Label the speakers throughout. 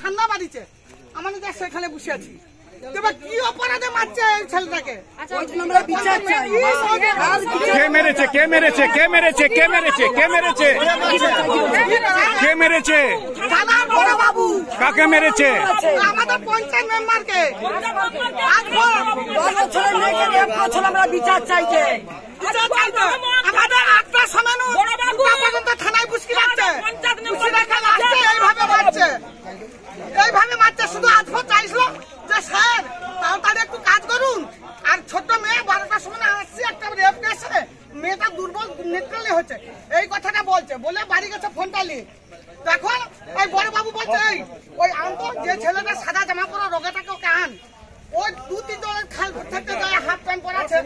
Speaker 1: ঠান্ডা বাড়িছে আমাদের সেখানে বসে আছি কি অপরাধে মারছে এই ছেলেটাকে
Speaker 2: কে মেরেছে কে মেরেছে কে মেরেছে কে মেরেছে কে মেরেছে কে মেরেছে কাকে মেরেছে
Speaker 1: আমাদের পঞ্চায়েত মেম্বারকে
Speaker 3: আমরা বিচার চাইছে
Speaker 1: আমাদের 8টার সময় পর্যন্ত থানায় বুঝকি লাগছে এইভাবে মারছে শুধু আজকে চাইছিল যে স্যার তাড়াতাড়ি একটু কাজ করুন আর ছোট্ট মেয়ে 12টার সময় আসছে একটা রেপ কেসে মেয়েটা দুর্বল নেত্রালি হচ্ছে এই কথাটা বলছে বলে বাড়ি গেছে ফোনটা নিয়ে তখন ওই বড় বাবু বলছে ওই আনতো যে ছেলেটা সাদা জামা পরা রোগেটাকে ওকে আন ওই 2-3 জনের খাল থেকে যায় হাফ প্যান্ট পরা আছে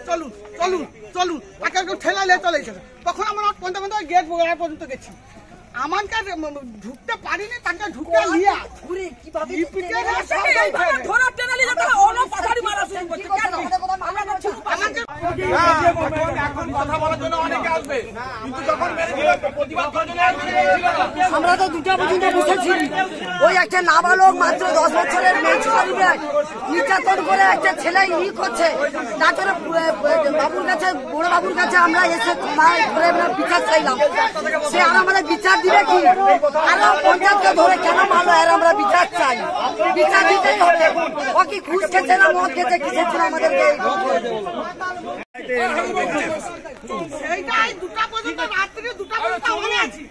Speaker 1: চলুন চলুন চলুন তাকে একটু ঠেলা নিয়ে চলেছে তখন আমরা পর্যন্ত গেট বগড়া পর্যন্ত গেছি আমাকে ঢুকতে পারিনি তাকে ঢুকে লিয়া
Speaker 3: আমরা তো 2টা পর্যন্ত বসেছি ওই একটা নাবালক মাত্র 10 বছরের মেয়ে ছেলে নির্যাতন করে একটা ছেলে করছে তারপরে বাবুর কাছে বড় বাবুর কাছে আমরা এসে ধরে বিচার চাইলাম সে আর আমাদের বিচার দিবে কি আরো পঞ্চায়েতকে ধরে কেন মারলো আর আমরা বিচার চাই বিচার দিতেই হবে ও কি ঘুষ খেছে না মদ খেছে কিসের জন্য আমাদেরকে
Speaker 1: সেইটাই 2টা পর্যন্ত রাত্রি 2টা পর্যন্ত আমরা আছি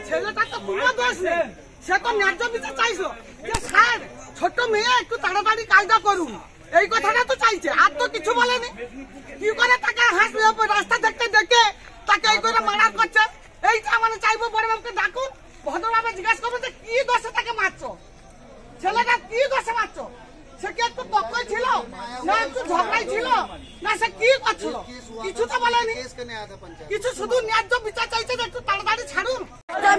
Speaker 1: ছেলেটার তো কোনো দোষ নেই সে তো ন্যায্য বিচার চাইছো যে স্যার ছোট মেয়ে একটু তাড়াতাড়ি কাজটা করুন এই কথাটা তো চাইছে আর তো কিছু বলেনি কি করে তাকে রাস্তা দেখতে দেখে তাকে এই করে মারার করছে এইটা মানে চাইবো বড় বাবুকে ডাকুন ভদ্রভাবে জিজ্ঞাসা করবো যে কি দোষে তাকে মারছো ছেলেটা কি দোষে মারছো সে কি একটু তক্কই ছিল না একটু ঝগড়াই ছিল না সে কি করছিল কিছু তো বলেনি কিছু শুধু ন্যায্য বিচার চাইছে যে একটু তাড়াতাড়ি ছাড়ুন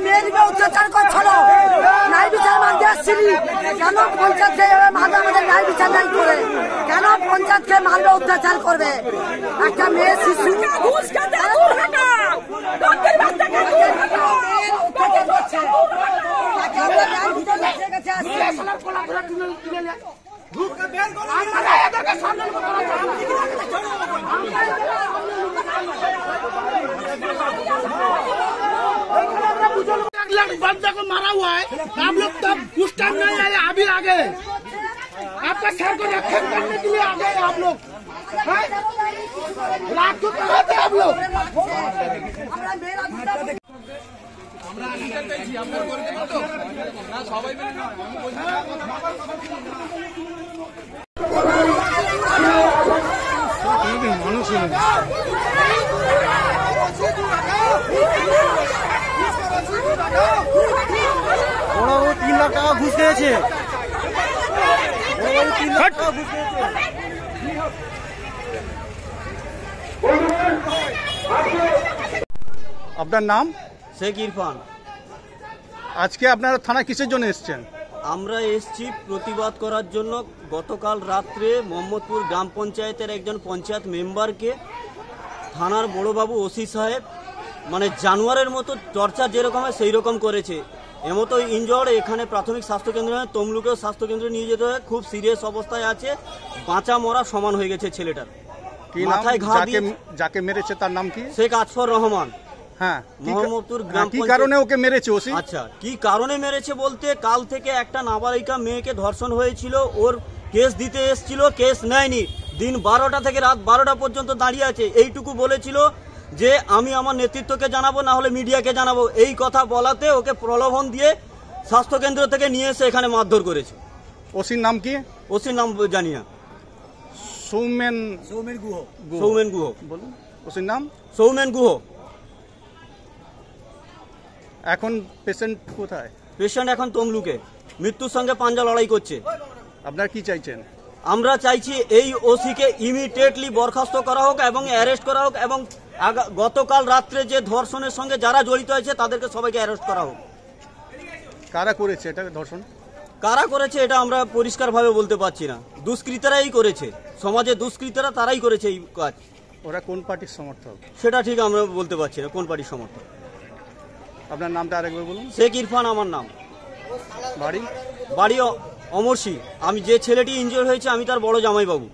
Speaker 3: মেয়ের অত্যাচার করছিল ন্যায় বিচার মানতে আসছিলি কেন পঞ্চায়েতকে মারবে আমাদের ন্যায় বিচার নাই করে কেন পঞ্চায়েতকে মারবে অত্যাচার করবে একটা মেয়ে শিশু
Speaker 1: बंदे को मारा हुआ है आप लोग तब उस टाइम नहीं आए अभी आ गए आपका सर को रक्षा करने के लिए आ गए आप लोग रात को कहाँ थे आप लोग
Speaker 4: ওরা 3 লাখ টাকা ঘুষ দিয়েছে
Speaker 2: আপনার নাম?
Speaker 4: শেখ ইরফান।
Speaker 2: আজকে আপনারা থানায় কিসের জন্য এসেছেন?
Speaker 4: আমরা এসেছি প্রতিবাদ করার জন্য। গতকাল রাত্রে মোহাম্মদপুর গ্রাম পঞ্চায়েতের একজন পঞ্চায়েত মেম্বারকে থানার বড়বাবু ওসি সাহেব মানে জানোয়ারের মতো টর্চার যেরকম হয় সেই রকম করেছে। এমতো ইনজর্ড এখানে প্রাথমিক স্বাস্থ্যকেন্দ্রে তমলুকেও স্বাস্থ্যকেন্দ্রে নিয়ে যেতে হয়। খুব সিরিয়াস অবস্থায় আছে, বাঁচা মরা সমান হয়ে গেছে ছেলেটার। মাথায় ঘা দিয়ে
Speaker 2: যাকে মেরেছে তার নাম কি?
Speaker 4: শেখ আসফর রহমান।
Speaker 2: হ্যাঁ,
Speaker 4: মোহাম্মদপুর গ্রাম
Speaker 2: কি কারণে ওকে মেরেছে ওসি?
Speaker 4: আচ্ছা, কি কারণে মেরেছে বলতে কাল থেকে একটা নাবালিকা মেয়েকে ধর্ষণ হয়েছিল, ওর কেস দিতে এসেছিল, কেস নেয়নি। দিন 12টা থেকে রাত 12টা পর্যন্ত দাঁড়িয়ে আছে। এইটুকু বলেছিল যে আমি আমার নেতৃত্বকে জানাবো, না হলে মিডিয়াকে জানাবো। এই কথা বলাতে ওকে প্রলোভন দিয়ে স্বাস্থ্যকেন্দ্র থেকে নিয়ে এসে এখানে মারধর করেছে।
Speaker 2: ওসির নাম কি?
Speaker 4: ওসির নাম জানি না।
Speaker 2: সৌমেন
Speaker 4: গুহ। সৌমেন গুহ
Speaker 2: বলুন। ওসির নাম
Speaker 4: সৌমেন গুহ।
Speaker 2: এখন পেশেন্ট কোথায়?
Speaker 4: পেশেন্ট এখন তমলুকে মৃত্যুর সঙ্গে পাঞ্জা লড়াই করছে।
Speaker 2: আপনারা কি চাইছেন?
Speaker 4: আমরা চাইছি এই ওসিকে ইমিডিয়েটলি বরখাস্ত করা হোক এবং অ্যারেস্ট করা হোক এবং গতকাল রাত্রে যে ধর্ষণের সঙ্গে যারা জড়িত হয়েছে তাদেরকে সবাইকে অ্যারেস্ট করা হোক।
Speaker 2: কারা করেছে এটা ধর্ষণ?
Speaker 4: কারা করেছে এটা আমরা পরিষ্কারভাবে বলতে পারছি না, দুষ্কৃতীরাই করেছে, সমাজে দুষ্কৃতীরা তারাই করেছে এই কাজ।
Speaker 2: ওরা কোন পার্টির সমর্থক
Speaker 4: সেটা ঠিক আমরা বলতে পারছি না কোন পার্টির সমর্থক।
Speaker 2: আপনার নামটা আরেকবার বলুন।
Speaker 4: শেখ ইরফান আমার নাম।
Speaker 2: বাড়ি?
Speaker 4: বাড়ি অমরসি। আমি যে ছেলেটি ইনজিওর হয়েছে আমি তার বড় জামাইবাবু।